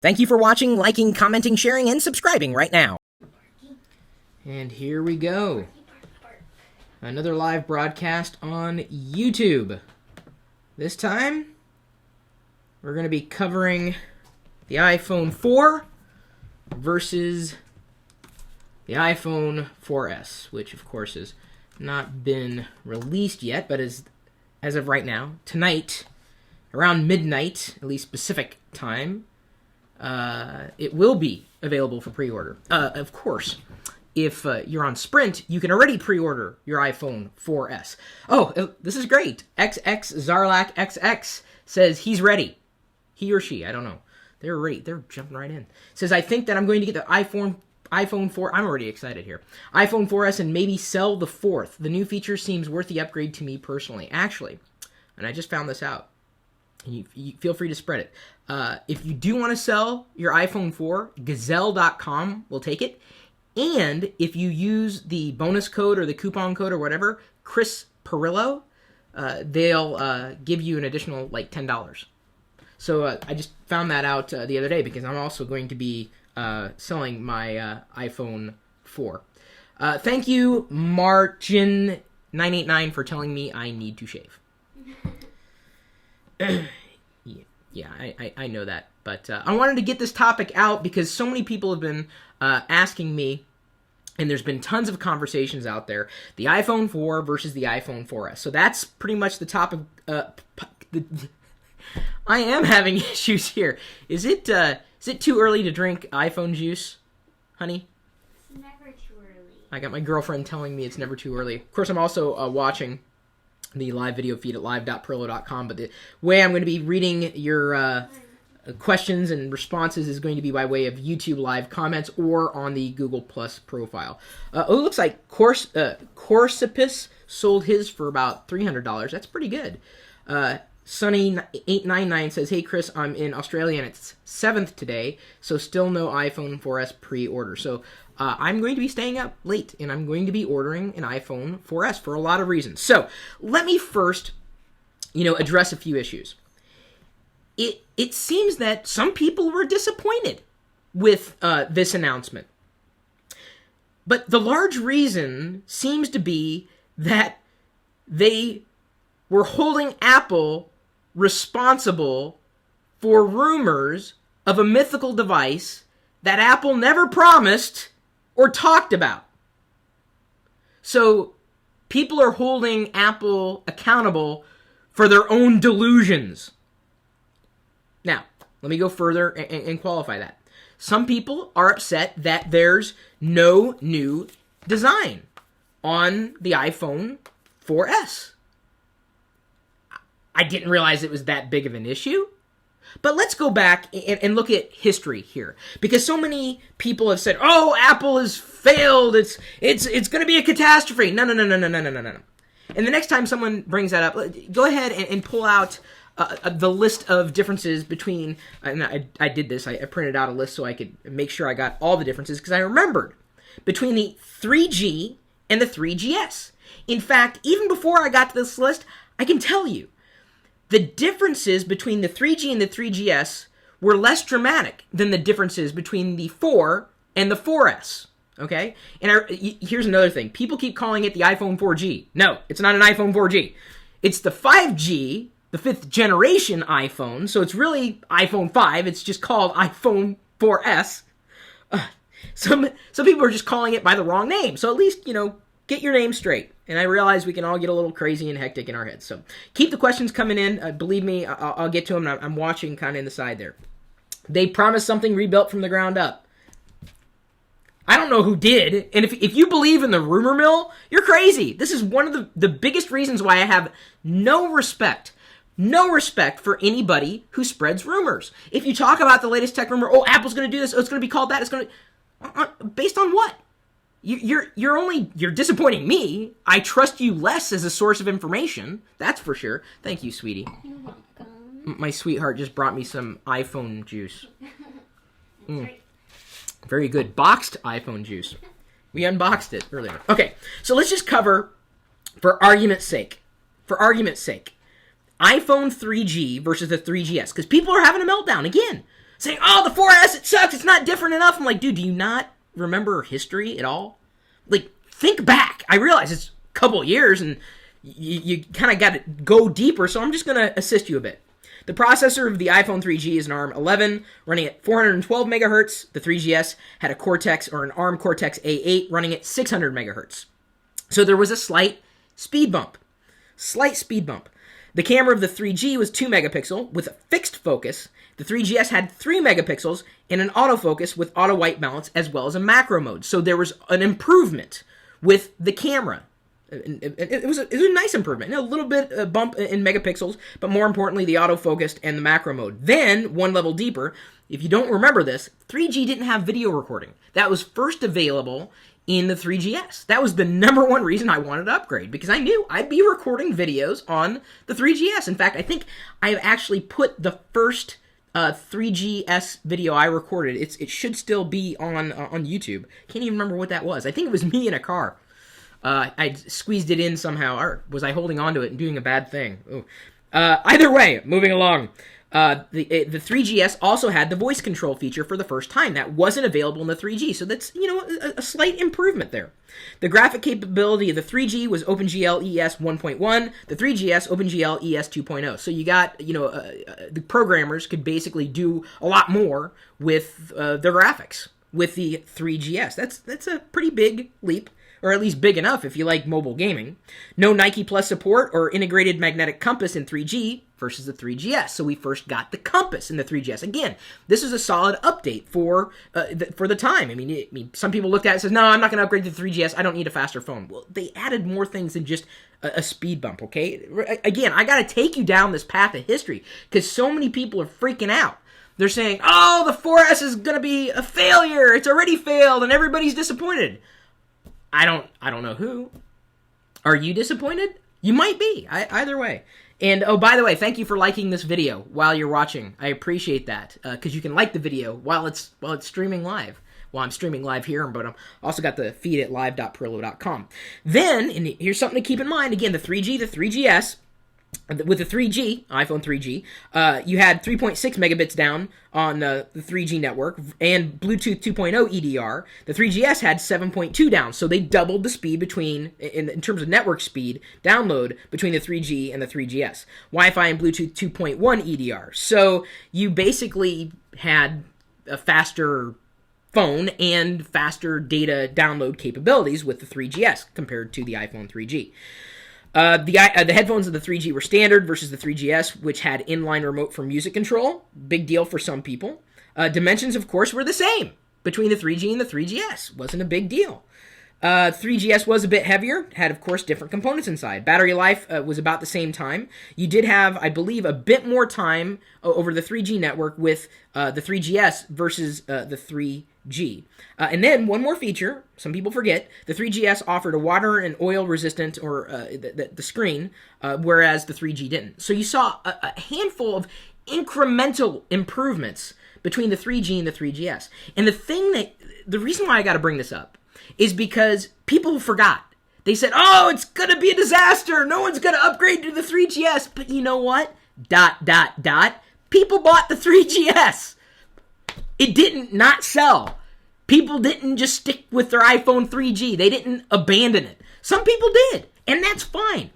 Thank you for watching, liking, commenting, sharing, and subscribing right now. And here we go. Another live broadcast on YouTube. This time, we're going to be covering the iPhone 4 versus the iPhone 4S, which of course has not been released yet, but is, as of right now, tonight, around midnight, at least Pacific time, it will be available for pre-order. Of course, if you're on Sprint, you can already pre-order your iPhone 4S. Oh, this is great. XX Zarlak XX says he's ready. He or she, I don't know. They're ready. They're jumping right in. Says, I think that I'm going to get the iPhone 4. I'm already excited here. iPhone 4S and maybe sell the 4th. The new feature seems worth the upgrade to me personally. Actually, and I just found this out. You feel free to spread it. If you do want to sell your iPhone 4, Gazelle.com will take it. And if you use the bonus code or the coupon code or whatever, Chris Perillo, they'll give you an additional like $10. So I just found that out the other day because I'm also going to be selling my iPhone 4. Thank you, Margin989, for telling me I need to shave. Yeah, I know that, but I wanted to get this topic out because so many people have been asking me, and there's been tons of conversations out there, the iPhone 4 versus the iPhone 4S. So that's pretty much the topic. I am having issues here. Is it too early to drink iPhone juice, honey? It's never too early. I got my girlfriend telling me it's never too early. Of course, I'm also watching the live video feed at live.perillo.com, but the way I'm going to be reading your questions and responses is going to be by way of YouTube live comments or on the Google Plus profile. It looks like Corsipus sold his for about $300. That's pretty good. Sunny899 says, hey Chris, I'm in Australia and it's 7th today, so still no iPhone 4S pre-order. So I'm going to be staying up late, and I'm going to be ordering an iPhone 4S for a lot of reasons. So let me first, address a few issues. It seems that some people were disappointed with this announcement. But the large reason seems to be that they were holding Apple responsible for rumors of a mythical device that Apple never promised or talked about. So people are holding Apple accountable for their own delusions. Now, let me go further and qualify that. Some people are upset that there's no new design on the iPhone 4S. I didn't realize it was that big of an issue. But let's go back and look at history here, because so many people have said, "Oh, Apple has failed. It's going to be a catastrophe." No. And the next time someone brings that up, go ahead and pull out the list of differences between. And I did this. I printed out a list so I could make sure I got all the differences because I remembered between the 3G and the 3GS. In fact, even before I got to this list, I can tell you, the differences between the 3G and the 3GS were less dramatic than the differences between the 4 and the 4S, okay? And here's another thing. People keep calling it the iPhone 4G. No, it's not an iPhone 4G. It's the 5G, the 5th generation iPhone, so it's really iPhone 5. It's just called iPhone 4S. Some people are just calling it by the wrong name, so at least, get your name straight. And I realize we can all get a little crazy and hectic in our heads. So keep the questions coming in. Believe me, I'll get to them. I'm watching kind of in the side there. They promised something rebuilt from the ground up. I don't know who did. And if you believe in the rumor mill, you're crazy. This is one of the biggest reasons why I have no respect for anybody who spreads rumors. If you talk about the latest tech rumor, Apple's going to do this, it's going to be called that, it's going to... based on what? You're disappointing me. I trust you less as a source of information. That's for sure. Thank you, sweetie. You're welcome. My sweetheart just brought me some iPhone juice. Very good. Boxed iPhone juice. We unboxed it earlier. Okay, so let's just cover, for argument's sake, iPhone 3G versus the 3GS, because people are having a meltdown again. saying, oh, the 4S, it sucks, it's not different enough. I'm like, dude, do you not remember history at all? Like, think back. I realize it's a couple years and you kind of got to go deeper, so I'm just going to assist you a bit. The processor of the iPhone 3G is an ARM 11 running at 412 megahertz. The 3GS had an ARM Cortex A8 running at 600 megahertz. So there was a slight speed bump. The camera of the 3G was 2 megapixel with a fixed focus. The 3GS had 3 megapixels and an autofocus with auto white balance as well as a macro mode. So there was an improvement with the camera. It was a nice improvement. A little bit bump in megapixels, but more importantly, the autofocused and the macro mode. Then, one level deeper, if you don't remember this, 3G didn't have video recording. That was first available in the 3GS. That was the number one reason I wanted to upgrade, because I knew I'd be recording videos on the 3GS. In fact, I think I've actually put the first 3GS video I recorded. It should still be on YouTube. Can't even remember what that was. I think it was me in a car. I squeezed it in somehow, or was I holding on to it and doing a bad thing? Either way, moving along. The 3GS also had the voice control feature for the first time. That wasn't available in the 3G, so that's, a slight improvement there. The graphic capability of the 3G was OpenGL ES 1.1, the 3GS OpenGL ES 2.0. So you got, the programmers could basically do a lot more with their graphics with the 3GS. That's a pretty big leap. Or at least big enough if you like mobile gaming. No Nike Plus support or integrated magnetic compass in 3G versus the 3GS. So we first got the compass in the 3GS. Again, this is a solid update for the time. I mean, some people looked at it and said, no, I'm not going to upgrade to the 3GS. I don't need a faster phone. Well, they added more things than just a speed bump, okay? Again, I got to take you down this path of history because so many people are freaking out. They're saying, oh, the 4S is going to be a failure. It's already failed and everybody's disappointed. I don't know who. Are you disappointed? You might be. Either way. And, oh, by the way, thank you for liking this video while you're watching. I appreciate that, because you can like the video while it's streaming live. Well, I'm streaming live here, but I'm also got the feed at live.perillo.com. Then, and here's something to keep in mind, again, the 3G, the 3GS, with the 3G, iPhone 3G, you had 3.6 megabits down on the 3G network and Bluetooth 2.0 EDR. The 3GS had 7.2 down, so they doubled the speed in terms of network speed, download, between the 3G and the 3GS. Wi-Fi and Bluetooth 2.1 EDR. So you basically had a faster phone and faster data download capabilities with the 3GS compared to the iPhone 3G. The headphones of the 3G were standard versus the 3GS, which had inline remote for music control. Big deal for some people. Dimensions, of course, were the same between the 3G and the 3GS. Wasn't a big deal. 3GS was a bit heavier, had, of course, different components inside. Battery life was about the same time. You did have, I believe, a bit more time over the 3G network with the 3GS versus the 3G. And then, one more feature, some people forget, the 3GS offered a water and oil resistant, or the screen, whereas the 3G didn't. So you saw a handful of incremental improvements between the 3G and the 3GS. And the reason why I got to bring this up is because people forgot. They said, oh, it's going to be a disaster. No one's going to upgrade to the 3GS. But you know what? ... People bought the 3GS. It didn't not sell. People didn't just stick with their iPhone 3G. They didn't abandon it. Some people did, and that's fine.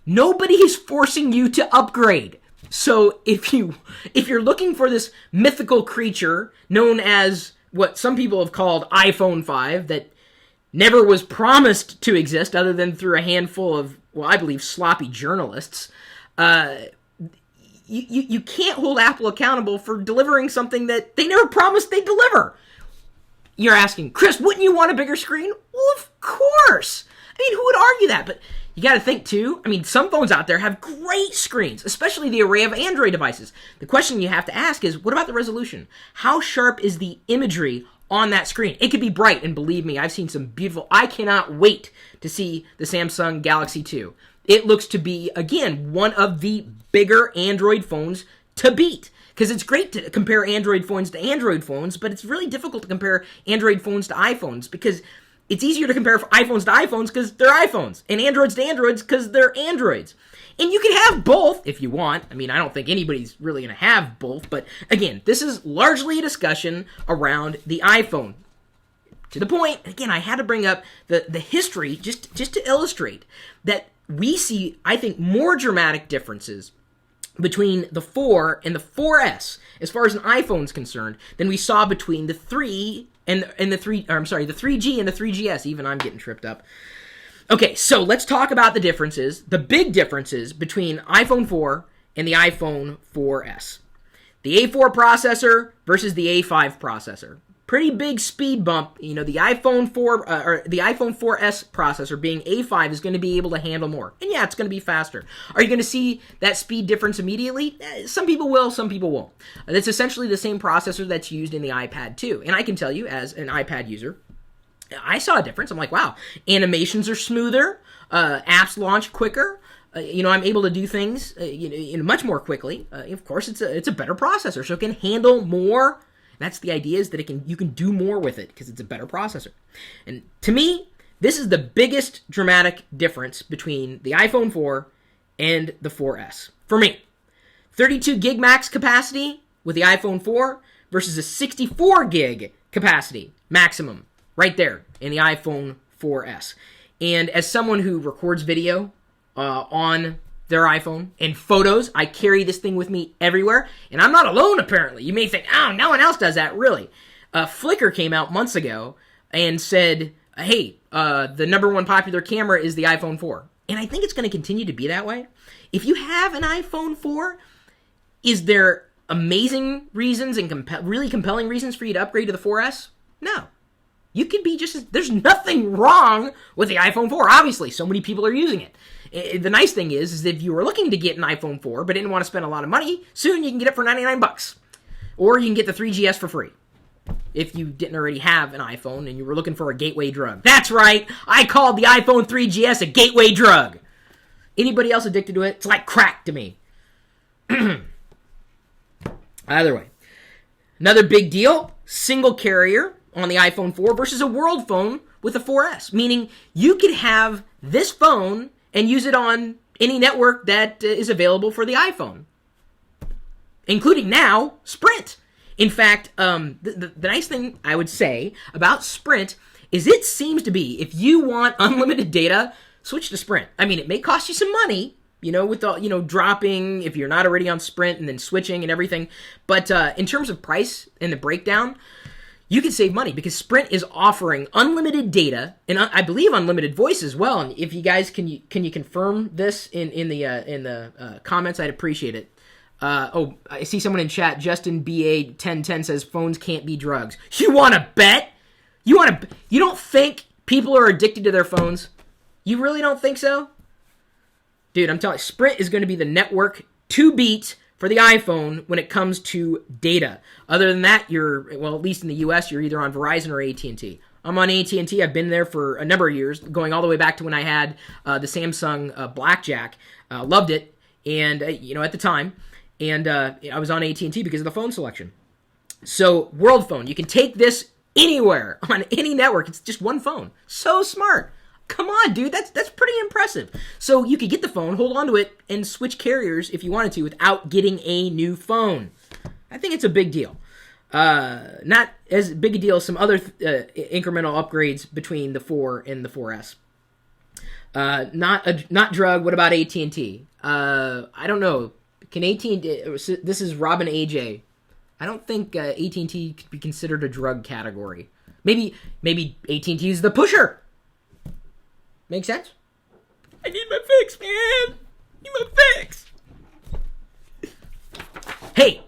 Nobody is forcing you to upgrade. So if you're looking for this mythical creature known as what some people have called iPhone 5 that never was promised to exist other than through a handful of, well, I believe, sloppy journalists, you can't hold Apple accountable for delivering something that they never promised they'd deliver. You're asking, Chris, wouldn't you want a bigger screen? Well, of course. I mean, who would argue that? But you got to think, too, I mean, some phones out there have great screens, especially the array of Android devices. The question you have to ask is, what about the resolution? How sharp is the imagery on that screen? It could be bright, and believe me, I've seen some beautiful... I cannot wait to see the Samsung Galaxy 2. It looks to be, again, one of the bigger Android phones to beat. Because it's great to compare Android phones to Android phones, but it's really difficult to compare Android phones to iPhones, because it's easier to compare iPhones to iPhones because they're iPhones, and Androids to Androids because they're Androids. And you can have both if you want. I mean, I don't think anybody's really going to have both. But again, this is largely a discussion around the iPhone. To the point, again, I had to bring up the history just to illustrate that we see, I think, more dramatic differences between the 4 and the 4S as far as an iPhone is concerned than we saw between the 3 and the 3G and the 3GS. Even I'm getting tripped up. Okay, so let's talk about the differences, the big differences between iPhone 4 and the iPhone 4S. The A4 processor versus the A5 processor. Pretty big speed bump. You know, the iPhone 4S processor being A5 is going to be able to handle more. And yeah, it's going to be faster. Are you going to see that speed difference immediately? Some people will, some people won't. It's essentially the same processor that's used in the iPad too. And I can tell you, as an iPad user, I saw a difference. I'm like, wow, animations are smoother, apps launch quicker. I'm able to do things much more quickly. Of course, it's a better processor, so it can handle more. That's the idea, is that you can do more with it because it's a better processor. And to me, this is the biggest dramatic difference between the iPhone 4 and the 4S. For me, 32 gig max capacity with the iPhone 4 versus a 64 gig capacity maximum right there in the iPhone 4S. And as someone who records video on their iPhone and photos, I carry this thing with me everywhere, and I'm not alone apparently. You may think, oh, no one else does that. Really. Flickr came out months ago and said, hey, the number one popular camera is the iPhone 4. And I think it's going to continue to be that way. If you have an iPhone 4, is there amazing reasons and really compelling reasons for you to upgrade to the 4S? No. You could be there's nothing wrong with the iPhone 4. Obviously, so many people are using it. The nice thing is if you were looking to get an iPhone 4 but didn't want to spend a lot of money, soon you can get it for $99. Or you can get the 3GS for free if you didn't already have an iPhone and you were looking for a gateway drug. That's right, I called the iPhone 3GS a gateway drug. Anybody else addicted to it? It's like crack to me. Either way. Another big deal, single carrier on the iPhone 4 versus a world phone with a 4S. Meaning you could have this phone and use it on any network that is available for the iPhone. Including now, Sprint. In fact, the nice thing I would say about Sprint is it seems to be, if you want unlimited data, switch to Sprint. I mean, it may cost you some money, with the, dropping if you're not already on Sprint and then switching and everything. But in terms of price and the breakdown, you can save money because Sprint is offering unlimited data and I believe unlimited voice as well. And if you guys can you confirm this in the comments, I'd appreciate it. I see someone in chat. Justin BA 1010 says phones can't be drugs. You want to bet? You don't think people are addicted to their phones? You really don't think so? Dude, I'm telling you, Sprint is going to be the network to beat for the iPhone when it comes to data. Other than that, at least in the US, you're either on Verizon or AT&T. I'm on AT&T. I've been there for a number of years, going all the way back to when I had the Samsung Blackjack. Loved it, and at the time, and I was on AT&T because of the phone selection. So, World Phone, you can take this anywhere on any network. It's just one phone. So smart. Come on, dude, that's pretty impressive. So you could get the phone, hold on to it, and switch carriers if you wanted to without getting a new phone. I think it's a big deal. Not as big a deal as some other incremental upgrades between the 4 and the 4S. Not drug. What about AT&T? I don't know. Can AT&T? This is Robin AJ. I don't think AT&T could be considered a drug category. Maybe AT&T is the pusher. Make sense? I need my fix, man. I need my fix. Hey,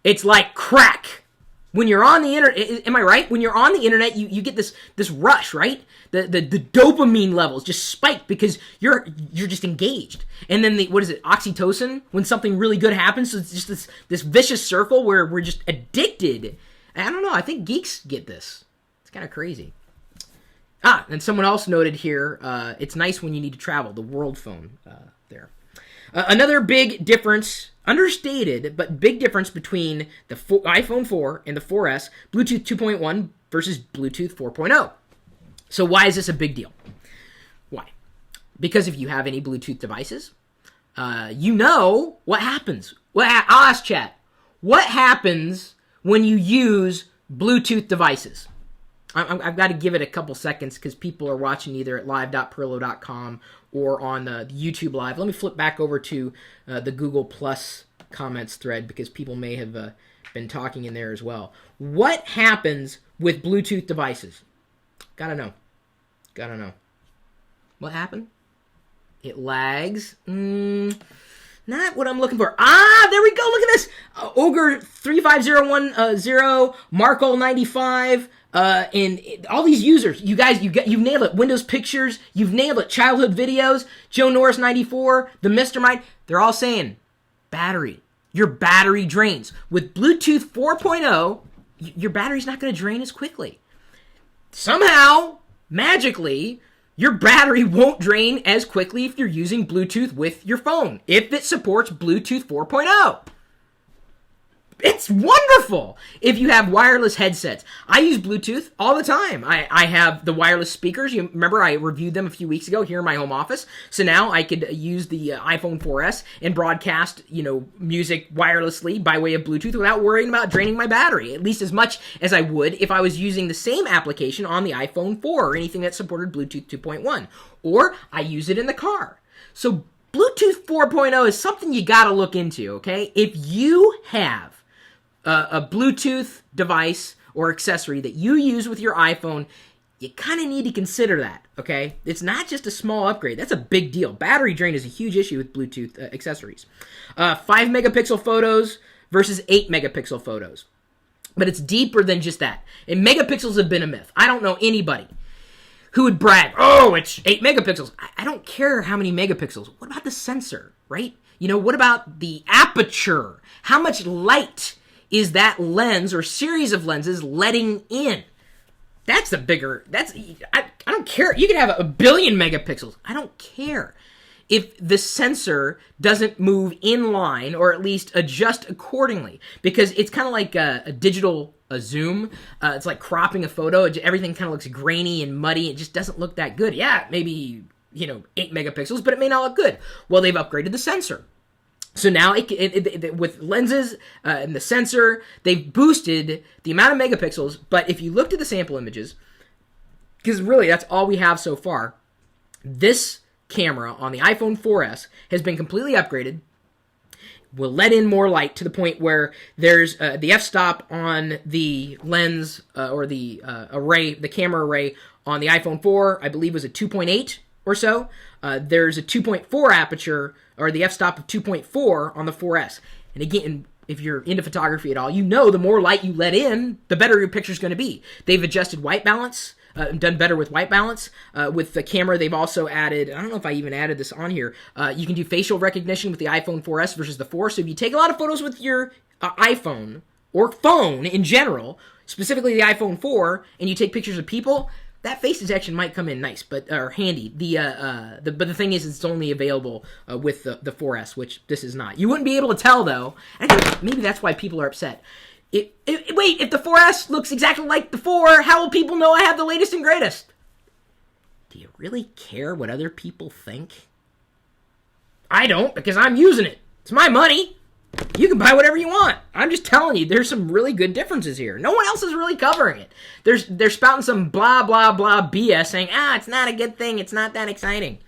it's like crack. When you're on the internet, am I right? When you're on the internet, you get this rush, right? The dopamine levels just spike because you're just engaged. And then what is it? Oxytocin? When something really good happens, so it's just this vicious circle where we're just addicted. I don't know. I think geeks get this. It's kind of crazy. And someone else noted here, it's nice when you need to travel, the World Phone there. Another big difference, understated, but big difference between the iPhone 4 and the 4S, Bluetooth 2.1 versus Bluetooth 4.0. So why is this a big deal? Why? Because if you have any Bluetooth devices, you know what happens. Well, I'll ask chat. What happens when you use Bluetooth devices? I've got to give it a couple seconds because people are watching either at live.perillo.com or on the YouTube Live. Let me flip back over to the Google Plus comments thread because people may have been talking in there as well. What happens with Bluetooth devices? Gotta know. What happened? It lags. Not what I'm looking for. There we go. Look at this. Ogre 35010, Marco 95, and all these users. You guys, you've nailed it. Windows Pictures, you've nailed it. Childhood Videos, Joe Norris 94, the Mr. Mind. They're all saying battery. Your battery drains. With Bluetooth 4.0, your battery's not going to drain as quickly. Somehow, magically, your battery won't drain as quickly if you're using Bluetooth with your phone, if it supports Bluetooth 4.0. It's wonderful if you have wireless headsets. I use Bluetooth all the time. I have the wireless speakers. You remember I reviewed them a few weeks ago here in my home office. So now I could use the iPhone 4S and broadcast, music wirelessly by way of Bluetooth without worrying about draining my battery, at least as much as I would if I was using the same application on the iPhone 4 or anything that supported Bluetooth 2.1. Or I use it in the car. So Bluetooth 4.0 is something you got to look into, okay? If you have a Bluetooth device or accessory that you use with your iPhone, you kind of need to consider that, okay? It's not just a small upgrade. That's a big deal. Battery drain is a huge issue with Bluetooth accessories. 5-megapixel photos versus 8-megapixel photos. But it's deeper than just that. And megapixels have been a myth. I don't know anybody who would brag, oh, it's 8 megapixels. I don't care how many megapixels. What about the sensor, right? What about the aperture? How much light is that lens or series of lenses letting in? I don't care. You can have a billion megapixels. I don't care if the sensor doesn't move in line or at least adjust accordingly, because it's kind of like a digital zoom. It's like cropping a photo. Everything kind of looks grainy and muddy. It just doesn't look that good. Yeah, maybe, 8 megapixels, but it may not look good. Well, they've upgraded the sensor. So now, with lenses and the sensor, they've boosted the amount of megapixels. But if you looked at the sample images, because really that's all we have so far, this camera on the iPhone 4S has been completely upgraded. Will let in more light to the point where there's the f-stop on the lens or the array, the camera array on the iPhone 4, I believe was a 2.8 or so. There's a 2.4 aperture, or the f-stop of 2.4 on the 4S. And again, if you're into photography at all, the more light you let in, the better your picture's going to be. They've adjusted white balance, done better with white balance. With the camera, they've also added, I don't know if I even added this on here, you can do facial recognition with the iPhone 4S versus the 4. So if you take a lot of photos with your iPhone, or phone in general, specifically the iPhone 4, and you take pictures of people, that face detection might come in nice, or handy. But the thing is, it's only available with the 4S, which this is not. You wouldn't be able to tell, though. I think maybe that's why people are upset. Wait, if the 4S looks exactly like the 4, how will people know I have the latest and greatest? Do you really care what other people think? I don't, because I'm using it. It's my money. You can buy whatever you want. I'm just telling you, there's some really good differences here. No one else is really covering it. They're spouting some blah, blah, blah BS saying, it's not a good thing. It's not that exciting.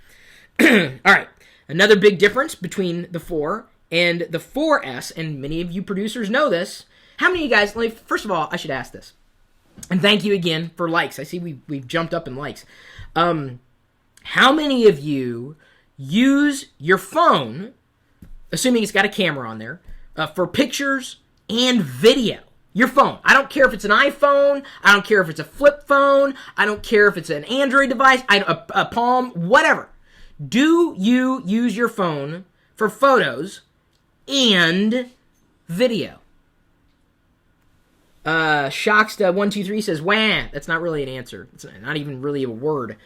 All right. Another big difference between the 4 and the 4S, and many of you producers know this. How many of you guys, first of all, I should ask this. And thank you again for likes. I see we've jumped up in likes. How many of you use your phone, assuming it's got a camera on there, for pictures and video? Your phone. I don't care if it's an iPhone. I don't care if it's a flip phone. I don't care if it's an Android device, a Palm, whatever. Do you use your phone for photos and video? Shocksta123 says, wah. That's not really an answer. It's not even really a word.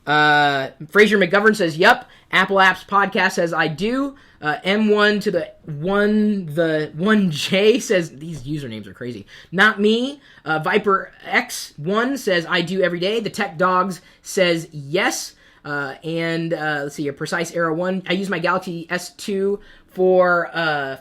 Fraser McGovern says, yup. Apple Apps Podcast says, I do. M1 to the 1J says, these usernames are crazy. Not me. Viper X1 says, I do every day. The Tech Dogs says, yes. And let's see, a Precise Era 1. I use my Galaxy S2 for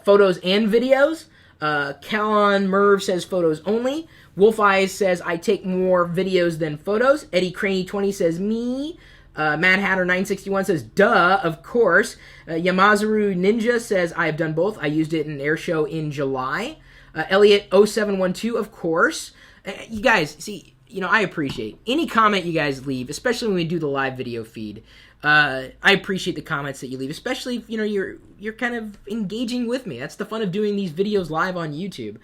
photos and videos. Calon Merv says photos only. Wolf Eyes says I take more videos than photos. Eddie Craney 20 says me. Mad Hatter 961 says duh, of course. Yamazaru Ninja says I have done both. I used it in an air show in July. Elliot 0712, of course. You guys, see, I appreciate any comment you guys leave, especially when we do the live video feed. I appreciate the comments that you leave, especially if, you're kind of engaging with me. That's the fun of doing these videos live on YouTube.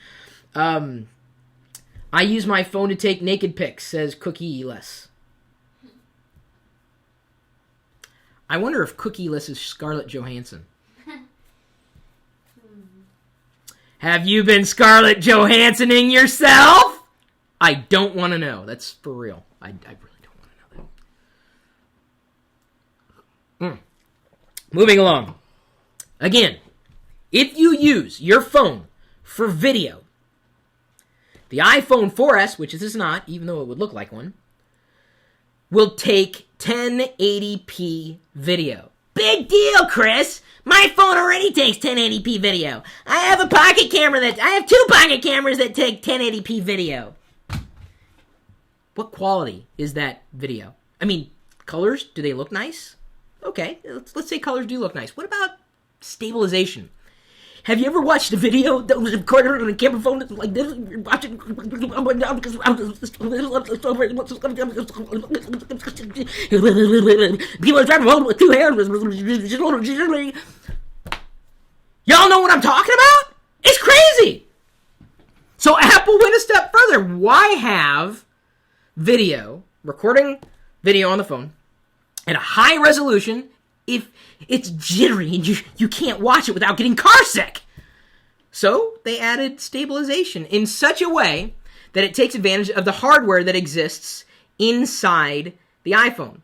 I use my phone to take naked pics, says Cookie Less. I wonder if Cookie Less is Scarlett Johansson. Have you been Scarlett Johanssoning yourself? I don't want to know. That's for real. I really don't want to know that. Moving along. Again, if you use your phone for video, the iPhone 4S, which this is not, even though it would look like one, will take 1080p video. Big deal, Chris. My phone already takes 1080p video. I have a pocket camera I have 2 pocket cameras that take 1080p video. What quality is that video? I mean, colors, do they look nice? Okay, let's say colors do look nice. What about stabilization? Have you ever watched a video that was recorded on a camera phone like this? You're watching. People are trying to hold it with 2 hands. Y'all know what I'm talking about? It's crazy. So Apple went a step further. Why have recording video on the phone at a high resolution if it's jittery and you can't watch it without getting car sick? So they added stabilization in such a way that it takes advantage of the hardware that exists inside the iPhone.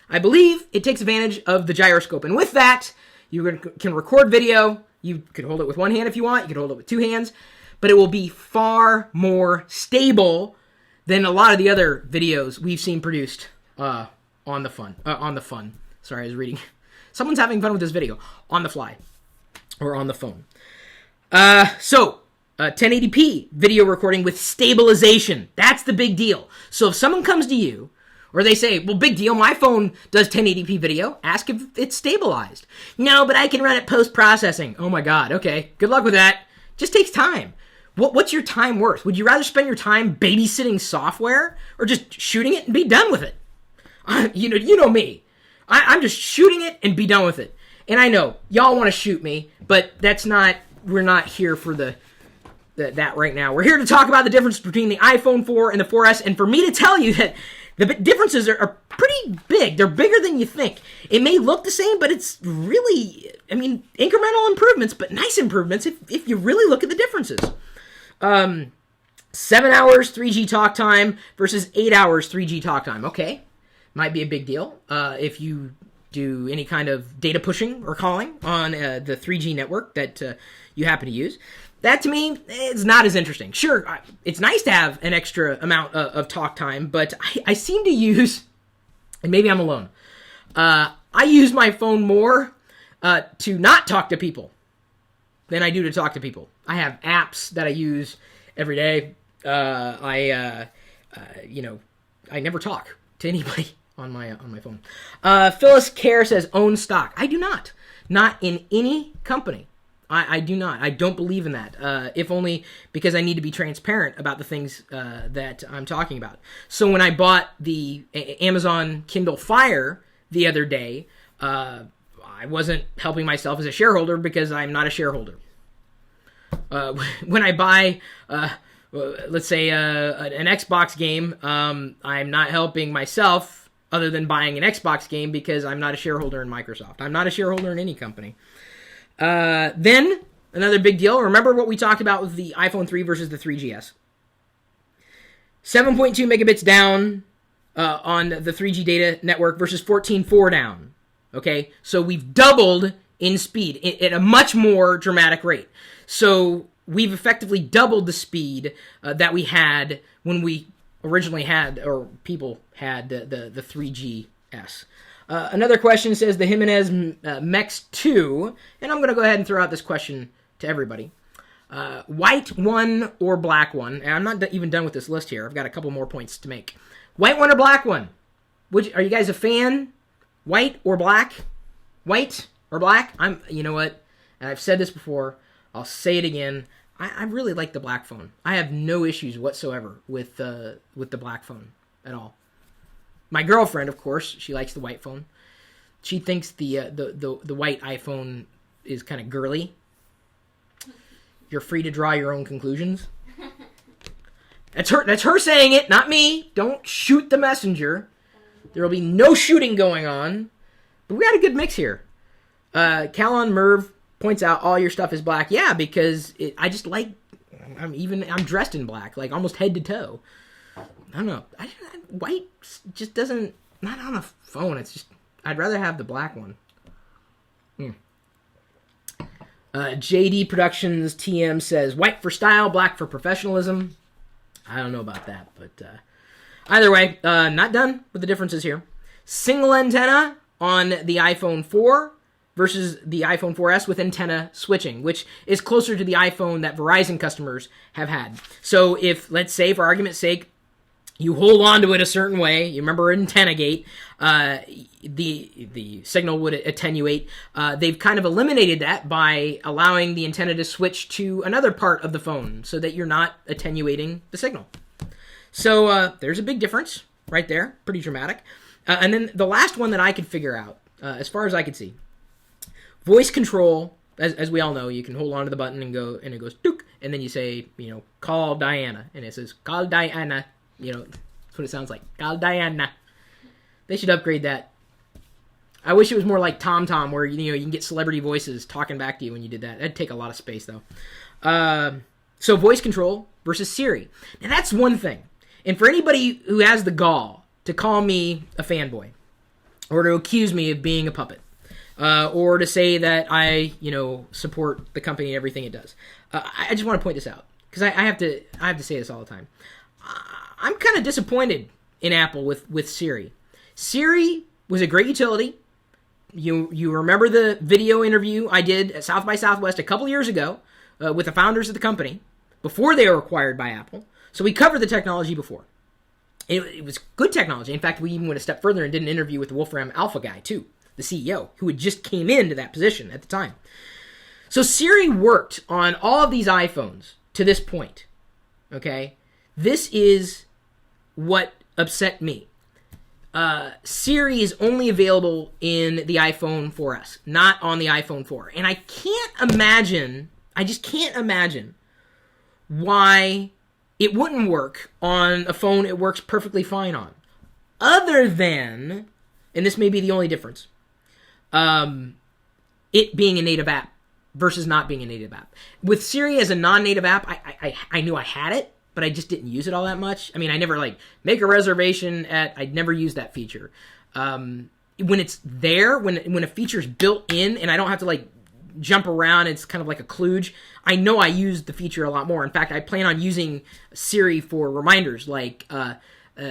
I believe it takes advantage of the gyroscope. And with that, you can record video. You could hold it with 1 hand if you want. You could hold it with 2 hands. But it will be far more stable than a lot of the other videos we've seen produced on the fun. Sorry, I was reading. Someone's having fun with this video on the fly or on the phone. 1080p video recording with stabilization. That's the big deal. So if someone comes to you or they say, well, big deal, my phone does 1080p video, ask if it's stabilized. No, but I can run it post-processing. Oh my God, okay, good luck with that. Just takes time. What's your time worth? Would you rather spend your time babysitting software or just shooting it and be done with it? You know me. I'm just shooting it and be done with it. And I know y'all want to shoot me, but we're not here for that right now. We're here to talk about the difference between the iPhone 4 and the 4S, and for me to tell you that the differences are pretty big. They're bigger than you think. It may look the same, but it's really, incremental improvements, but nice improvements if you really look at the differences. 7 hours 3G talk time versus 8 hours 3G talk time. Okay, might be a big deal if you do any kind of data pushing or calling on the 3G network that you happen to use. That, to me, is not as interesting. Sure, it's nice to have an extra amount of talk time, but I seem to use, and maybe I'm alone, I use my phone more to not talk to people than I do to talk to people. I have apps that I use every day. I never talk to anybody on my phone. Phyllis Care says, own stock. I do not. Not in any company. I do not. I don't believe in that, if only because I need to be transparent about the things that I'm talking about. So when I bought the Amazon Kindle Fire the other day, I wasn't helping myself as a shareholder because I'm not a shareholder. When I buy, let's say, an Xbox game, I'm not helping myself other than buying an Xbox game because I'm not a shareholder in Microsoft. I'm not a shareholder in any company. Then, another big deal, remember what we talked about with the iPhone 3 versus the 3GS. 7.2 megabits down on the 3G data network versus 14.4 down. Okay, so we've doubled in speed at a much more dramatic rate. So we've effectively doubled the speed that we had when we originally had, or people had, the 3G S. Another question says the Jimenez Mex 2, and I'm going to go ahead and throw out this question to everybody. White one or black one? And I'm not even done with this list here. I've got a couple more points to make. White one or black one? Are you guys a fan? White or black? White or black? You know what? And I've said this before. I'll say it again. I really like the black phone. I have no issues whatsoever with the black phone at all. My girlfriend, of course, she likes the white phone. She thinks the white iPhone is kind of girly. You're free to draw your own conclusions. That's her saying it, not me. Don't shoot the messenger. There will be no shooting going on. But we got a good mix here. Calon Merv points out all your stuff is black. Yeah, because I just like. I'm dressed in black, like almost head to toe. I don't know. White just doesn't. Not on a phone. It's just. I'd rather have the black one. JD Productions TM says white for style, black for professionalism. I don't know about that, but either way, not done with the differences here. Single antenna on the iPhone 4 versus the iPhone 4S with antenna switching, which is closer to the iPhone that Verizon customers have had. So if, let's say, for argument's sake, you hold on to it a certain way, you remember antenna gate, the signal would attenuate. They've kind of eliminated that by allowing the antenna to switch to another part of the phone so that you're not attenuating the signal. So there's a big difference right there, pretty dramatic. And then the last one that I could figure out, as far as I could see, voice control, as we all know, you can hold on to the button and it goes, dook, and then you say, call Diana, and it says, call Diana. That's what it sounds like. Call Diana. They should upgrade that. I wish it was more like TomTom, where you can get celebrity voices talking back to you when you did that. That'd take a lot of space, though. So voice control versus Siri. Now that's one thing. And for anybody who has the gall to call me a fanboy, or to accuse me of being a puppet, or to say that I support the company and everything it does, I just want to point this out because I have to say this all the time. I'm kind of disappointed in Apple with Siri. Siri was a great utility. You remember the video interview I did at South by Southwest a couple years ago with the founders of the company before they were acquired by Apple. So we covered the technology before. It was good technology. In fact, we even went a step further and did an interview with the Wolfram Alpha guy too, the CEO, who had just came into that position at the time. So Siri worked on all of these iPhones to this point. Okay? This is what upset me. Siri is only available in the iPhone 4S, not on the iPhone 4. And I just can't imagine why it wouldn't work on a phone it works perfectly fine on. Other than, and this may be the only difference, it being a native app versus not being a native app. With Siri as a non-native app, I knew I had it, but I just didn't use it all that much. I mean, I never make a reservation I'd never used that feature. When it's there, when a feature's built in and I don't have to jump around, it's kind of like a kludge. I know I use the feature a lot more. In fact, I plan on using Siri for reminders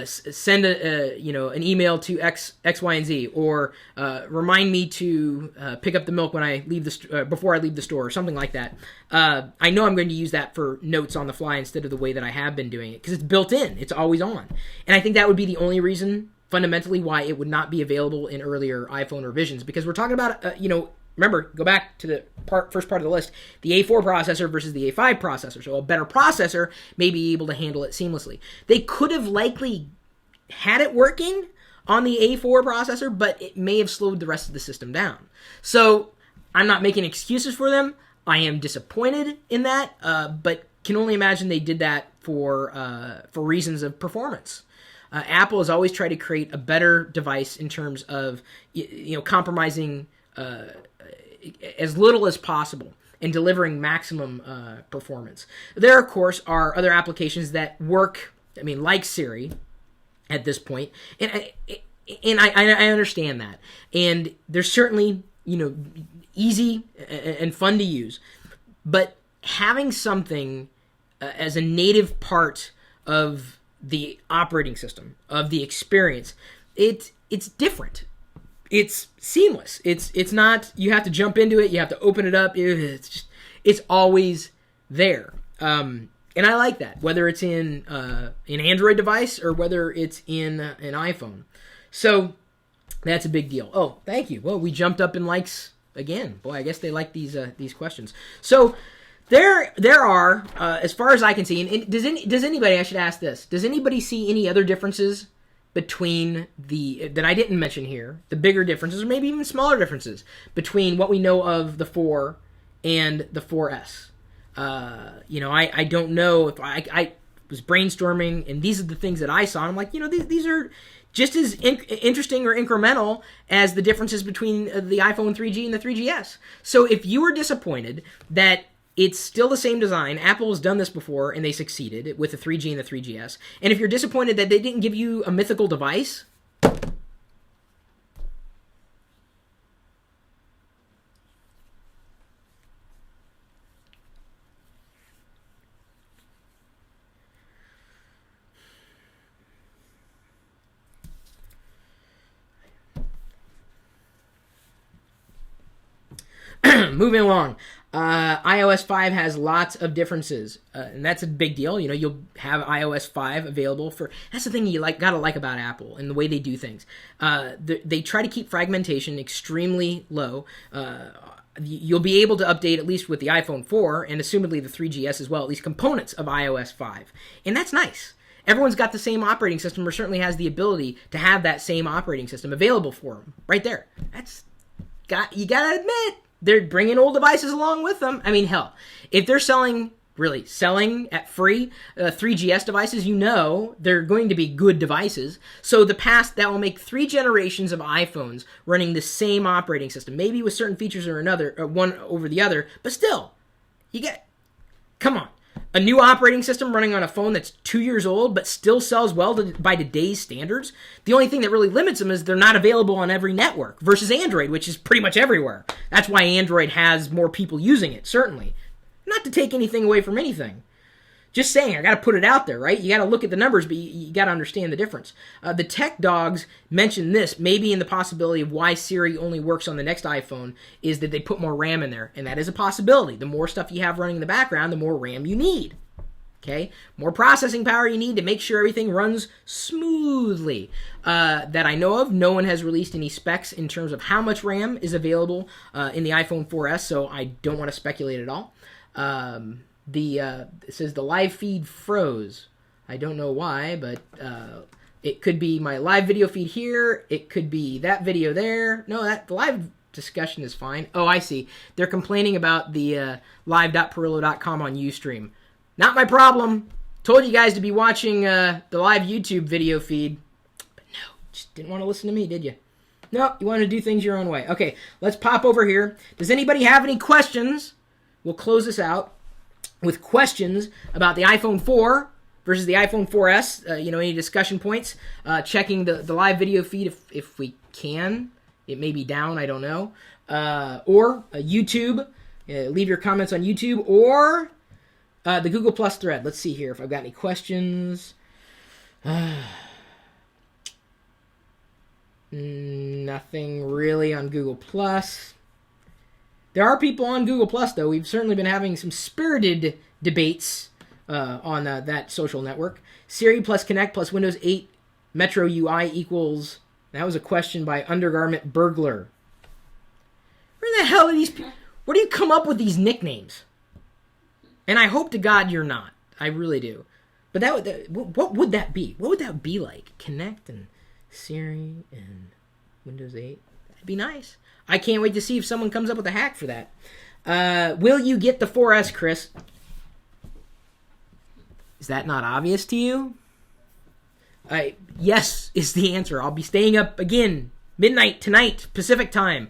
send an email to X, Y, and Z, or remind me to pick up the milk when I leave before I leave the store, or something like that. I know I'm going to use that for notes on the fly instead of the way that I have been doing it, because it's built in. It's always on. And I think that would be the only reason, fundamentally, why it would not be available in earlier iPhone revisions, because we're talking about, remember, go back to the first part of the list, the A4 processor versus the A5 processor. So a better processor may be able to handle it seamlessly. They could have likely had it working on the A4 processor, but it may have slowed the rest of the system down. So I'm not making excuses for them. I am disappointed in that, but can only imagine they did that for reasons of performance. Apple has always tried to create a better device in terms of compromising as little as possible and delivering maximum performance. There, of course, are other applications that work, like Siri at this point, and I understand that. And they're certainly, easy and fun to use, but having something as a native part of the operating system, of the experience, it's different. It's seamless. It's not, you have to jump into it, you have to open it up. It's always there. And I like that, whether it's in an Android device or whether it's in an iPhone. So that's a big deal. Oh, thank you. Well, we jumped up in likes again. Boy, I guess they like these questions. So there are, as far as I can see, and does anybody, I should ask this, does anybody see any other differences between that I didn't mention here, the bigger differences, or maybe even smaller differences between what we know of the 4 and the 4S? I don't know if I was brainstorming, and these are the things that I saw, and I'm like, these are just as interesting or incremental as the differences between the iPhone 3G and the 3GS. So if you were disappointed that it's still the same design, Apple has done this before and they succeeded with the 3G and the 3GS, and if you're disappointed that they didn't give you a mythical device, moving along. iOS 5 has lots of differences, and that's a big deal. You'll have iOS 5 available for. That's the thing you gotta like about Apple and the way they do things. They try to keep fragmentation extremely low. You'll be able to update, at least with the iPhone 4 and assumedly the 3GS as well, at least components of iOS 5, and that's nice. Everyone's got the same operating system, or certainly has the ability to have that same operating system available for them right there. You gotta admit, they're bringing old devices along with them. I mean, hell, if they're selling at free 3GS devices, they're going to be good devices. So that will make 3 generations of iPhones running the same operating system, maybe with certain features or one over the other, but still, come on. A new operating system running on a phone that's 2 years old but still sells well by today's standards. The only thing that really limits them is they're not available on every network versus Android, which is pretty much everywhere. That's why Android has more people using it, certainly. Not to take anything away from anything. Just saying, I got to put it out there, right? You got to look at the numbers, but you got to understand the difference. The tech dogs mentioned this, maybe in the possibility of why Siri only works on the next iPhone, is that they put more RAM in there, and that is a possibility. The more stuff you have running in the background, the more RAM you need. Okay? More processing power you need to make sure everything runs smoothly. That I know of, no one has released any specs in terms of how much RAM is available in the iPhone 4S, so I don't want to speculate at all. It says the live feed froze. I don't know why, but it could be my live video feed here. It could be that video there. No, the live discussion is fine. Oh, I see. They're complaining about the live.perillo.com on Ustream. Not my problem. Told you guys to be watching the live YouTube video feed. But no, just didn't want to listen to me, did you? No, you want to do things your own way. Okay, let's pop over here. Does anybody have any questions? We'll close this out with questions about the iPhone 4 versus the iPhone 4S. Any discussion points. Checking the live video feed if we can. It may be down, I don't know. Or YouTube. Leave your comments on YouTube. Or the Google Plus thread. Let's see here if I've got any questions. Nothing really on Google Plus. There are people on Google Plus, though. We've certainly been having some spirited debates on that social network. Siri plus Connect plus Windows 8 Metro UI equals... That was a question by Undergarment Burglar. Where the hell are these people? Where do you come up with these nicknames? And I hope to God you're not. I really do. But what would that be? What would that be like? Connect and Siri and Windows 8? That'd be nice. I can't wait to see if someone comes up with a hack for that. Will you get the 4S, Chris? Is that not obvious to you? Yes is the answer. I'll be staying up again, midnight tonight, Pacific time.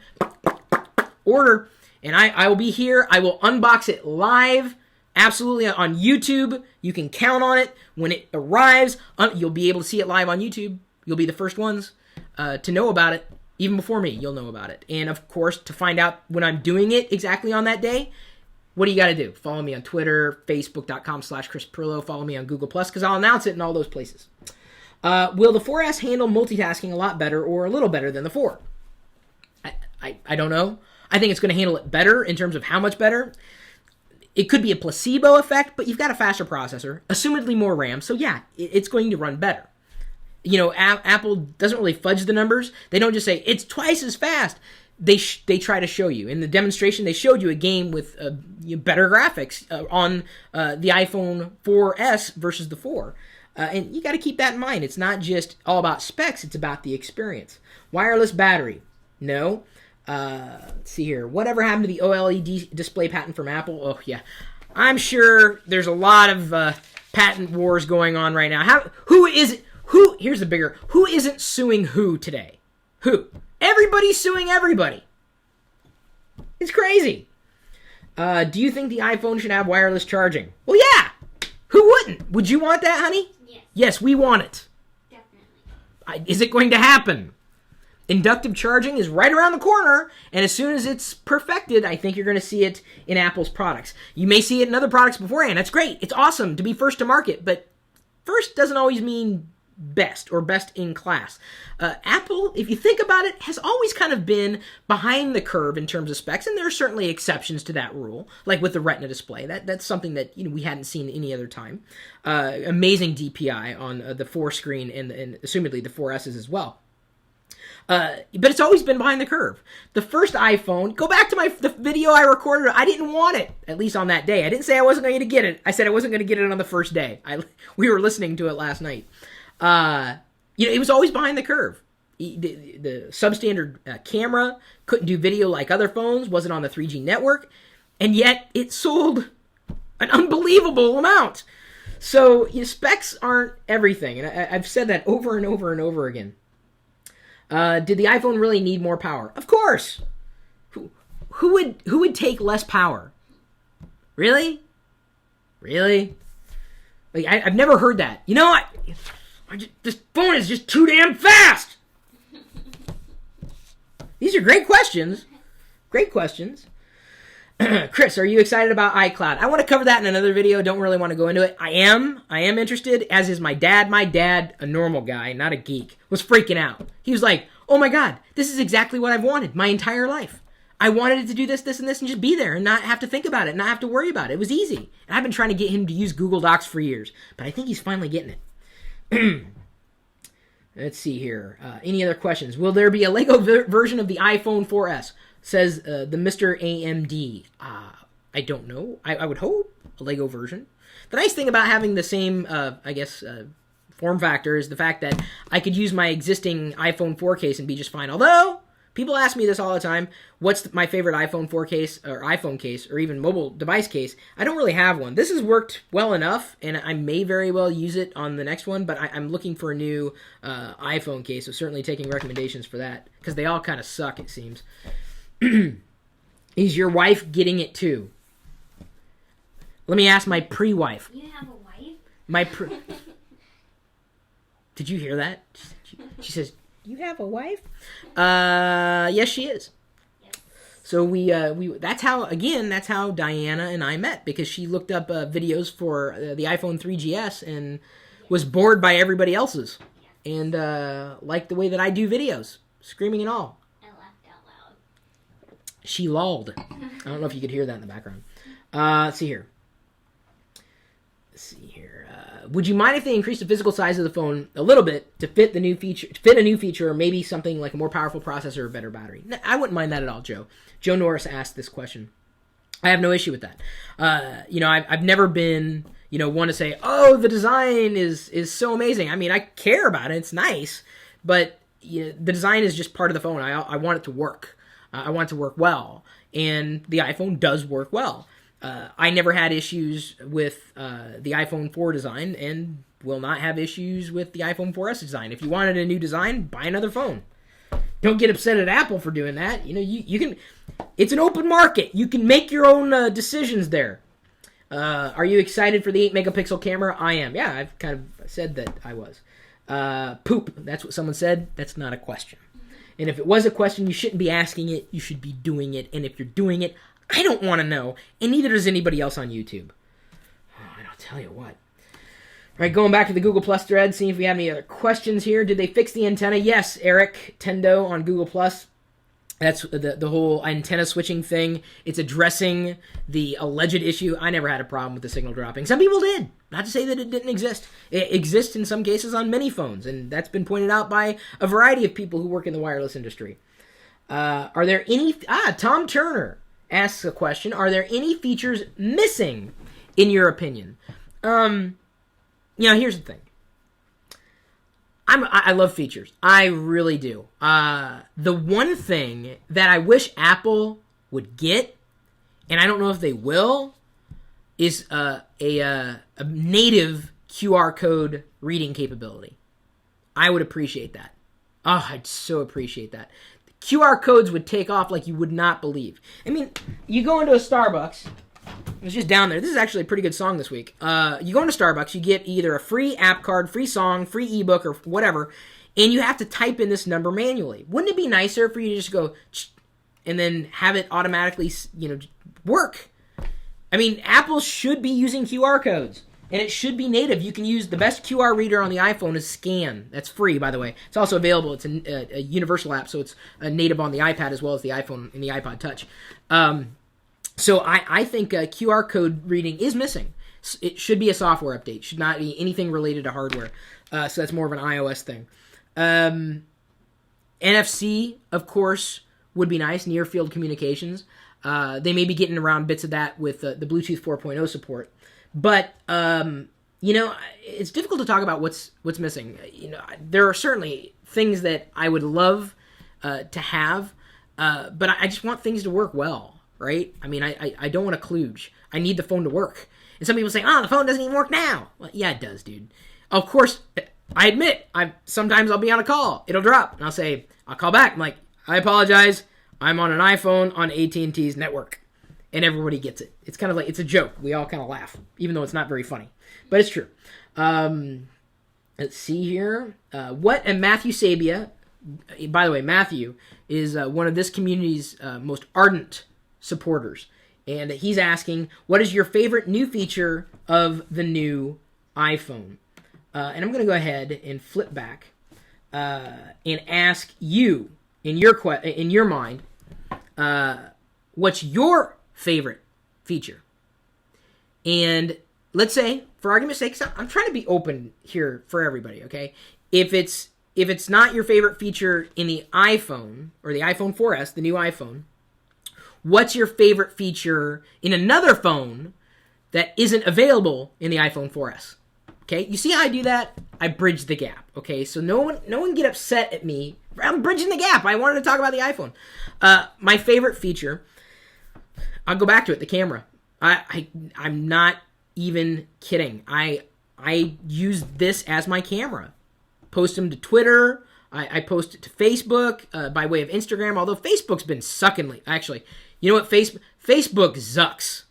Order. And I will be here. I will unbox it live, absolutely, on YouTube. You can count on it. When it arrives, you'll be able to see it live on YouTube. You'll be the first ones to know about it. Even before me, you'll know about it. And, of course, to find out when I'm doing it exactly on that day, what do you got to do? Follow me on Twitter, Facebook.com/Chris Perillo. Follow me on Google+, because I'll announce it in all those places. Will the 4S handle multitasking a lot better or a little better than the 4? I don't know. I think it's going to handle it better in terms of how much better. It could be a placebo effect, but you've got a faster processor, assumedly more RAM, so yeah, it's going to run better. Apple doesn't really fudge the numbers. They don't just say, it's twice as fast. They try to show you. In the demonstration, they showed you a game with better graphics on the iPhone 4S versus the 4. And you got to keep that in mind. It's not just all about specs, it's about the experience. Wireless battery. No. Let's see here. Whatever happened to the OLED display patent from Apple? Oh, yeah. I'm sure there's a lot of patent wars going on right now. Here's the bigger. Who isn't suing who today? Who? Everybody's suing everybody. It's crazy. Do you think the iPhone should have wireless charging? Well, yeah. Who wouldn't? Would you want that, honey? Yes. Yes, we want it. Definitely. Is it going to happen? Inductive charging is right around the corner, and as soon as it's perfected, I think you're going to see it in Apple's products. You may see it in other products beforehand. That's great. It's awesome to be first to market, but first doesn't always mean best or best in class. Apple, if you think about it, has always kind of been behind the curve in terms of specs, and there are certainly exceptions to that rule, like with the Retina display. That's something that we hadn't seen any other time. Amazing DPI on the 4 screen and assumedly the 4Ss as well. But it's always been behind the curve. The first iPhone, go back to the video I recorded, I didn't want it, at least on that day. I didn't say I wasn't going to get it. I said I wasn't going to get it on the first day. We were listening to it last night. It was always behind the curve. The substandard camera couldn't do video like other phones, wasn't on the 3G network, and yet it sold an unbelievable amount. So specs aren't everything, and I've said that over and over and over again. Did the iPhone really need more power? Of course. Who would take less power? Really? Like I've never heard that. This phone is just too damn fast. These are great questions. Great questions. Chris, are you excited about iCloud? I want to cover that in another video. Don't really want to go into it. I am interested, as is my dad. My dad, a normal guy, not a geek, was freaking out. He was like, oh my God, this is exactly what I've wanted my entire life. I wanted it to do this, this, and this, and just be there and not have to think about it, not have to worry about it. It was easy. And I've been trying to get him to use Google Docs for years, but I think he's finally getting it. Let's see here. Any other questions? Will there be a Lego version of the iPhone 4S? Says the Mr. AMD. I don't know. I would hope a Lego version. The nice thing about having the same, form factor is the fact that I could use my existing iPhone 4 case and be just fine. Although, people ask me this all the time, what's my favorite iPhone 4 case, or iPhone case, or even mobile device case? I don't really have one. This has worked well enough, and I may very well use it on the next one, but I'm looking for a new iPhone case, so certainly taking recommendations for that, because they all kind of suck, it seems. Is your wife getting it too? Let me ask my pre-wife. You have a wife? My Did you hear that? She says, "You have a wife?" Yes, she is. Yes. So we that's how Diana and I met, because she looked up videos for the iPhone 3GS and was bored by everybody else's, and liked the way that I do videos, screaming and all. She lolled. I don't know if you could hear that in the background. Let's see here. Would you mind if they increased the physical size of the phone a little bit to fit a new feature, or maybe something like a more powerful processor or better battery? No, I wouldn't mind that at all, Joe. Joe Norris asked this question. I have no issue with that. I've never been, one to say, oh, the design is so amazing. I mean, I care about it. It's nice, but the design is just part of the phone. I want it to work. I want it to work well, and the iPhone does work well. I never had issues with the iPhone 4 design, and will not have issues with the iPhone 4S design. If you wanted a new design, buy another phone. Don't get upset at Apple for doing that. You can. It's an open market. You can make your own decisions there. Are you excited for the 8 megapixel camera? I am. Yeah, I've kind of said that I was. Poop. That's what someone said. That's not a question. And if it was a question, you shouldn't be asking it. You should be doing it. And if you're doing it, I don't want to know. And neither does anybody else on YouTube. Oh, I don't tell you what. right, going back to the Google Plus thread, seeing if we have any other questions here. Did they fix the antenna? Yes, Eric Tendo on Google Plus. That's the whole antenna switching thing. It's addressing the alleged issue. I never had a problem with the signal dropping. Some people did. Not to say that it didn't exist. It exists in some cases on many phones, and that's been pointed out by a variety of people who work in the wireless industry. Are there any... Tom Turner asks a question. Are there any features missing, in your opinion? Here's the thing. I love features. I really do. The one thing that I wish Apple would get, and I don't know if they will, is a native QR code reading capability. I would appreciate that. Oh, I'd so appreciate that. QR codes would take off like you would not believe. I mean, you go into a Starbucks. It's just down there. This is actually a pretty good song this week. You go into Starbucks, you get either a free app card, free song, free ebook, or whatever, and you have to type in this number manually. Wouldn't it be nicer for you to just go and then have it automatically, work? I mean, Apple should be using QR codes, and it should be native. You can use the best QR reader on the iPhone is Scan. That's free, by the way. It's also available. It's a universal app, so it's native on the iPad as well as the iPhone and the iPod Touch. So I think QR code reading is missing. It should be a software update. Should not be anything related to hardware. So that's more of an iOS thing. NFC, of course, would be nice. Near field communications. They may be getting around bits of that with the Bluetooth 4.0 support. But, it's difficult to talk about what's missing. There are certainly things that I would love to have, but I just want things to work well. Right? I mean, I don't want a kludge. I need the phone to work. And some people say, the phone doesn't even work now. Well, yeah, it does, dude. Of course, I admit, sometimes I'll be on a call. It'll drop. And I'll call back. I'm like, I apologize. I'm on an iPhone on AT&T's network. And everybody gets it. It's kind of like, it's a joke. We all kind of laugh, even though it's not very funny. But it's true. Let's see here. And Matthew Sabia, by the way, Matthew is one of this community's most ardent supporters, and he's asking, what is your favorite new feature of the new iPhone? And I'm going to go ahead and flip back and ask you, in your mind, what's your favorite feature? And let's say, for argument's sake, I'm trying to be open here for everybody, okay? If it's not your favorite feature in the iPhone, or the iPhone 4S, the new iPhone, what's your favorite feature in another phone that isn't available in the iPhone 4S? Okay, you see how I do that? I bridge the gap. Okay, so no one get upset at me. I'm bridging the gap. I wanted to talk about the iPhone. My favorite feature, I'll go back to it, the camera. I'm not even kidding. I use this as my camera. Post them to Twitter. I post it to Facebook by way of Instagram, although Facebook's been sucking. Actually, you know what? Facebook zucks.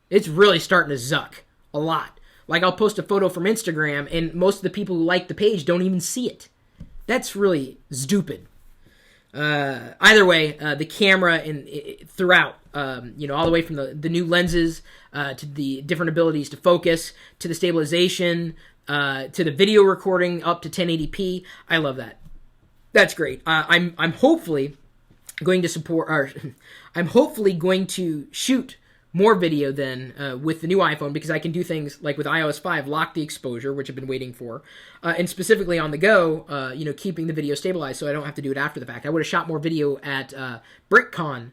It's really starting to zuck a lot. Like, I'll post a photo from Instagram, and most of the people who like the page don't even see it. That's really stupid. Either way, the camera throughout, all the way from the new lenses to the different abilities to focus, to the stabilization, to the video recording up to 1080p. I love that. That's great. I'm hopefully going to I'm hopefully going to shoot more video than with the new iPhone, because I can do things like with iOS 5, lock the exposure, which I've been waiting for, and specifically on the go, keeping the video stabilized so I don't have to do it after the fact. I would have shot more video at BrickCon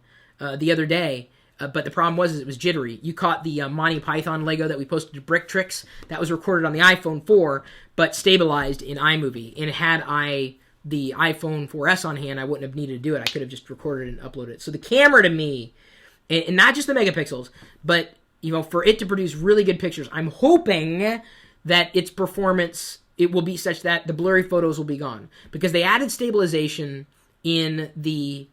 the other day, but the problem was it was jittery. You caught the Monty Python Lego that we posted to Brick Tricks. That was recorded on the iPhone 4, but stabilized in iMovie. And had the iPhone 4S on hand, I wouldn't have needed to do it. I could have just recorded and uploaded it. So the camera to me, and not just the megapixels, but for it to produce really good pictures, I'm hoping that its performance, it will be such that the blurry photos will be gone, because they added stabilization in the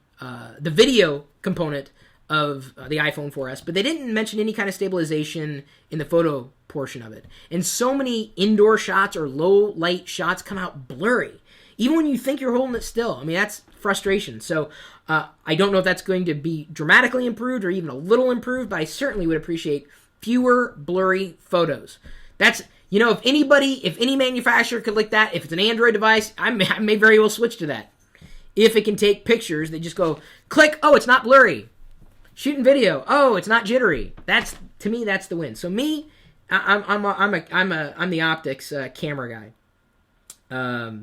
video component of the iPhone 4S, but they didn't mention any kind of stabilization in the photo portion of it. And so many indoor shots or low light shots come out blurry, even when you think you're holding it still. I mean, that's frustration. So I don't know if that's going to be dramatically improved or even a little improved, but I certainly would appreciate fewer blurry photos. You know, if any manufacturer could like that, if it's an Android device, I may very well switch to that. If it can take pictures, they just go, click, oh, it's not blurry. Shooting video, oh, it's not jittery. To me, that's the win. So me, I'm the optics camera guy.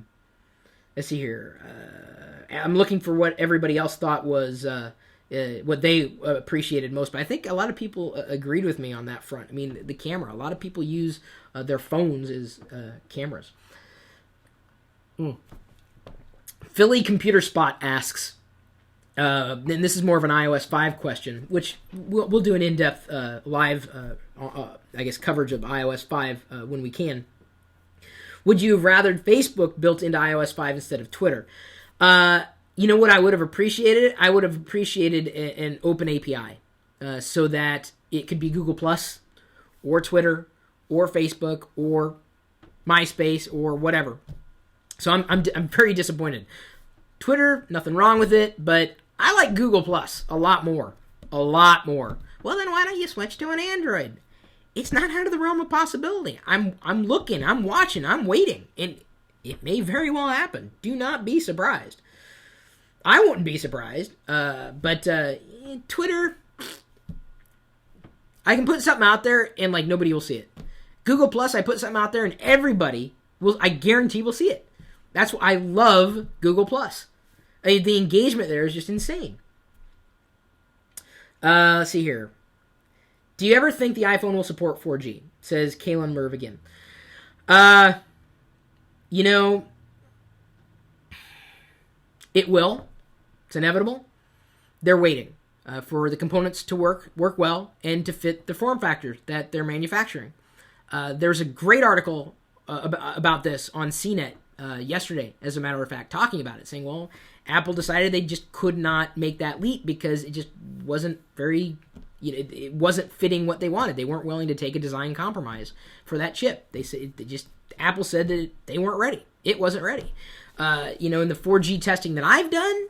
Let's see here. I'm looking for what everybody else thought was what they appreciated most, but I think a lot of people agreed with me on that front. I mean, the camera. A lot of people use their phones as cameras. Philly Computer Spot asks, and this is more of an iOS 5 question, which we'll do an in-depth live, I guess, coverage of iOS 5 when we can. Would you have rathered Facebook built into iOS 5 instead of Twitter? You know what I would have appreciated? I would have appreciated an open API so that it could be Google Plus or Twitter or Facebook or MySpace or whatever. So I'm very disappointed. Twitter, nothing wrong with it, but I like Google Plus a lot more. A lot more. Well, then why don't you switch to an Android? It's not out of the realm of possibility. I'm looking, I'm watching, I'm waiting, and it may very well happen. Do not be surprised. I wouldn't be surprised, but Twitter, I can put something out there and like nobody will see it. Google Plus, I put something out there and everybody will, I guarantee, will see it. That's why I love Google Plus. The engagement there is just insane. Let's see here. Do you ever think the iPhone will support 4G? Says Kalen Merv again. You know, it will. It's inevitable. They're waiting for the components to work well and to fit the form factors that they're manufacturing. There's a great article about this on CNET yesterday, as a matter of fact, talking about it, saying, well, Apple decided they just could not make that leap because it just wasn't very, it wasn't fitting what they wanted. They weren't willing to take a design compromise for that chip. Apple said that they weren't ready. It wasn't ready. In the 4G testing that I've done,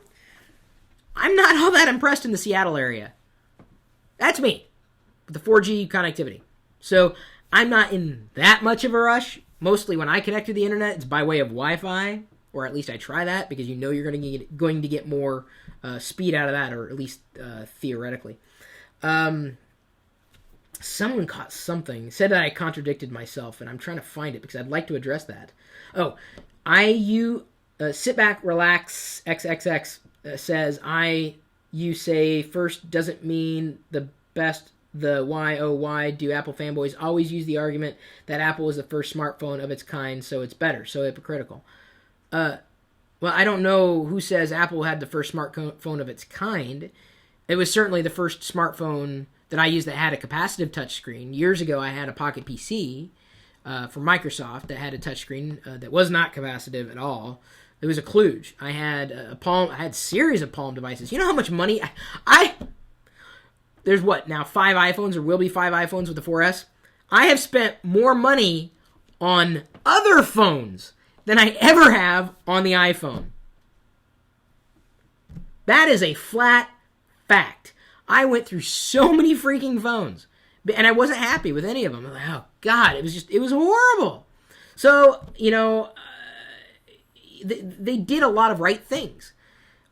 I'm not all that impressed in the Seattle area. That's me, with the 4G connectivity. So I'm not in that much of a rush. Mostly when I connect to the internet, it's by way of Wi-Fi, or at least I try that, because you're going to get more speed out of that, or at least theoretically. Someone caught something, said that I contradicted myself, and I'm trying to find it because I'd like to address that. Sit back, relax, XXX says, you say first doesn't mean the best. The why do Apple fanboys always use the argument that Apple was the first smartphone of its kind, so it's better, so hypocritical. Well, I don't know who says Apple had the first smartphone of its kind. It was certainly the first smartphone that I used that had a capacitive touchscreen. Years ago, I had a Pocket PC from Microsoft that had a touchscreen that was not capacitive at all. It was a kludge. I had a series of Palm devices. You know how much money there's now 5 iPhones, or will be 5 iPhones with the 4S. I have spent more money on other phones than I ever have on the iPhone. That is a flat fact. I went through so many freaking phones, and I wasn't happy with any of them. I'm like, oh God, it was horrible. So, they did a lot of right things.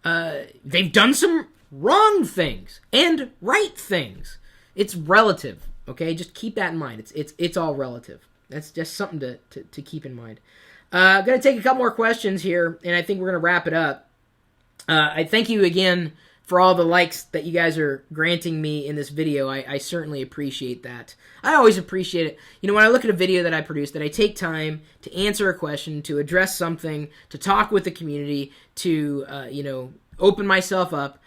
They've done some wrong things and right things. It's relative, okay? Just keep that in mind. It's all relative. That's just something to keep in mind. I'm going to take a couple more questions here, and I think we're going to wrap it up. I thank you again for all the likes that you guys are granting me in this video. I certainly appreciate that. I always appreciate it. When I look at a video that I produce, that I take time to answer a question, to address something, to talk with the community, to, open myself up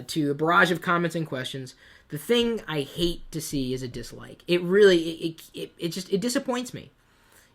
to a barrage of comments and questions. The thing I hate to see is a dislike. It really, it disappoints me.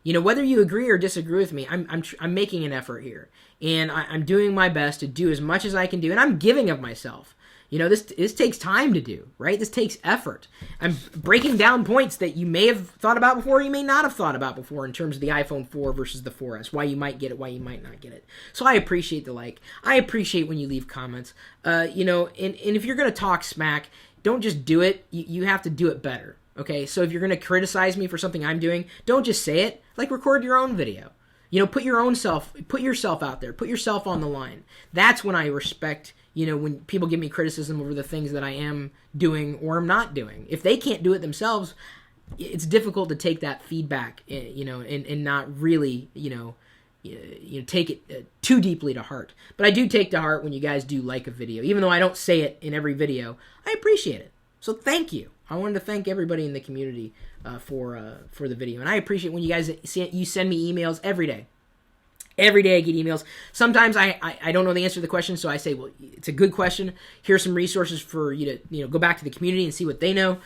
Whether you agree or disagree with me, I'm making an effort here, and I'm doing my best to do as much as I can do, and I'm giving of myself. This takes time to do, right? This takes effort. I'm breaking down points that you may have thought about before, or you may not have thought about before, in terms of the iPhone 4 versus the 4S, why you might get it, why you might not get it. So I appreciate the like. I appreciate when you leave comments. And if you're going to talk smack, don't just do it. You have to do it better. Okay, so if you're going to criticize me for something I'm doing, don't just say it. Like, record your own video. Put yourself out there. Put yourself on the line. That's when I respect, when people give me criticism over the things that I am doing or am not doing. If they can't do it themselves, it's difficult to take that feedback, and not really, take it too deeply to heart. But I do take to heart when you guys do like a video. Even though I don't say it in every video, I appreciate it. So thank you. I wanted to thank everybody in the community for the video. And I appreciate when you guys send me emails every day. Every day I get emails. Sometimes I don't know the answer to the question, so I say, well, it's a good question. Here's some resources for you to go back to the community and see what they know.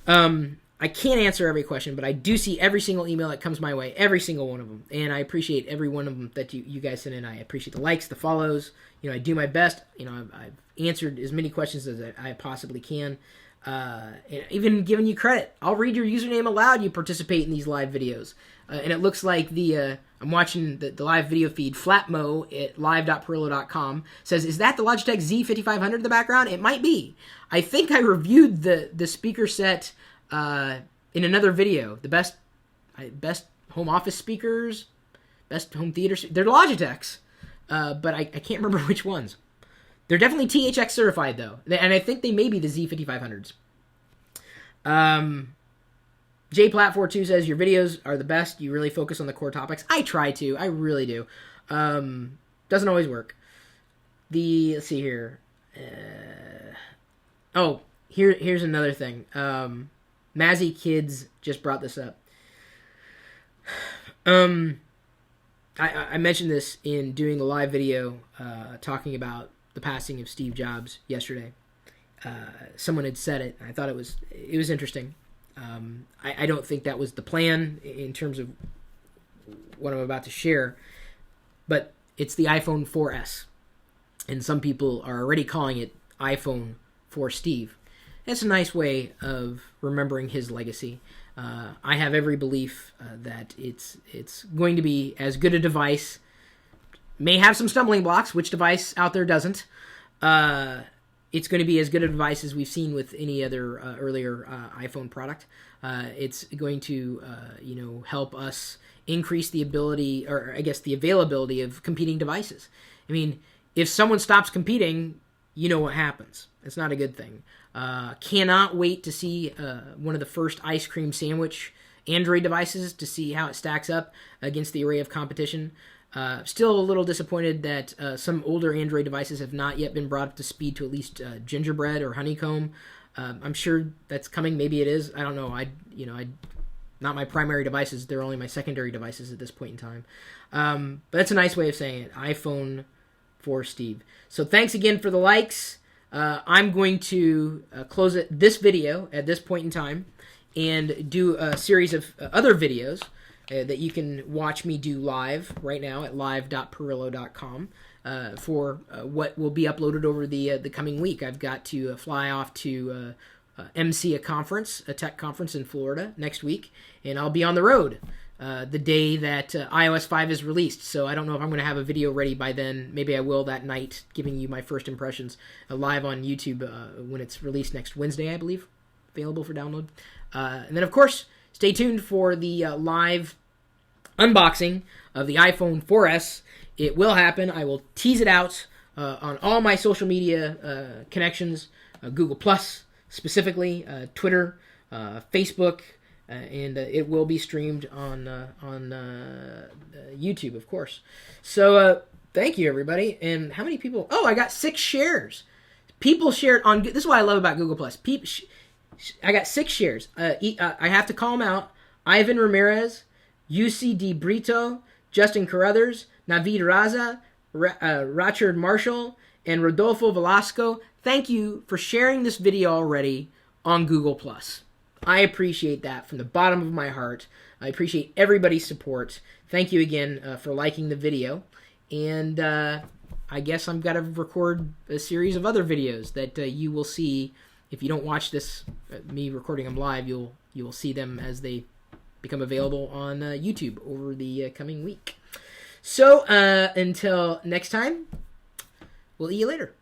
I can't answer every question, but I do see every single email that comes my way, every single one of them. And I appreciate every one of them that you guys send in. I appreciate the likes, the follows. I do my best. I've answered as many questions as I possibly can. And even giving you credit. I'll read your username aloud. You participate in these live videos. And it looks like I'm watching the live video feed. Flatmo at live.perillo.com says, is that the Logitech Z5500 in the background? It might be. I think I reviewed the speaker set in another video. The best home office speakers, best home theater. They're Logitechs, but I can't remember which ones. They're definitely THX certified, though. And I think they may be the Z5500s. JPlat42 says, your videos are the best. You really focus on the core topics. I try to. I really do. Doesn't always work. Let's see here. Here's another thing. Mazzy Kids just brought this up. I mentioned this in doing a live video talking about the passing of Steve Jobs yesterday. Someone had said it. I thought it was interesting. I don't think that was the plan in terms of what I'm about to share, but it's the iPhone 4S, and some people are already calling it iPhone for Steve. That's a nice way of remembering his legacy. I have every belief that it's going to be as good a device. May have some stumbling blocks. Which device out there doesn't? It's going to be as good a device as we've seen with any other earlier iPhone product. It's going to, help us increase the ability, or I guess the availability of competing devices. I mean, if someone stops competing, you know what happens. It's not a good thing. Cannot wait to see one of the first ice cream sandwich Android devices to see how it stacks up against the array of competition. Still a little disappointed that some older Android devices have not yet been brought up to speed to at least gingerbread or honeycomb. I'm sure that's coming. Maybe it is. I don't know. Not my primary devices. They're only my secondary devices at this point in time. But that's a nice way of saying it. iPhone for Steve. So thanks again for the likes. I'm going to close this video at this point in time and do a series of other videos that you can watch me do live right now at live.perillo.com for what will be uploaded over the coming week. I've got to fly off to MC a tech conference in Florida next week, and I'll be on the road the day that iOS 5 is released. So I don't know if I'm going to have a video ready by then. Maybe I will that night, giving you my first impressions live on YouTube when it's released next Wednesday, I believe, available for download. And then, of course, stay tuned for the live unboxing of the iPhone 4S. It will happen. I will tease it out on all my social media connections, Google Plus specifically, Twitter, Facebook, and it will be streamed on YouTube, of course. So thank you, everybody. And how many people? Oh, I got 6 shares. People shared on. This is what I love about Google Plus. I got 6 shares. I have to call them out. Ivan Ramirez, UCD Brito, Justin Carruthers, Navid Raza, Richard Marshall, and Rodolfo Velasco. Thank you for sharing this video already on Google+. I appreciate that from the bottom of my heart. I appreciate everybody's support. Thank you again for liking the video. And I guess I've got to record a series of other videos that you will see. If you don't watch this, me recording them live, you will see them as they become available on YouTube over the coming week. So until next time, we'll see you later.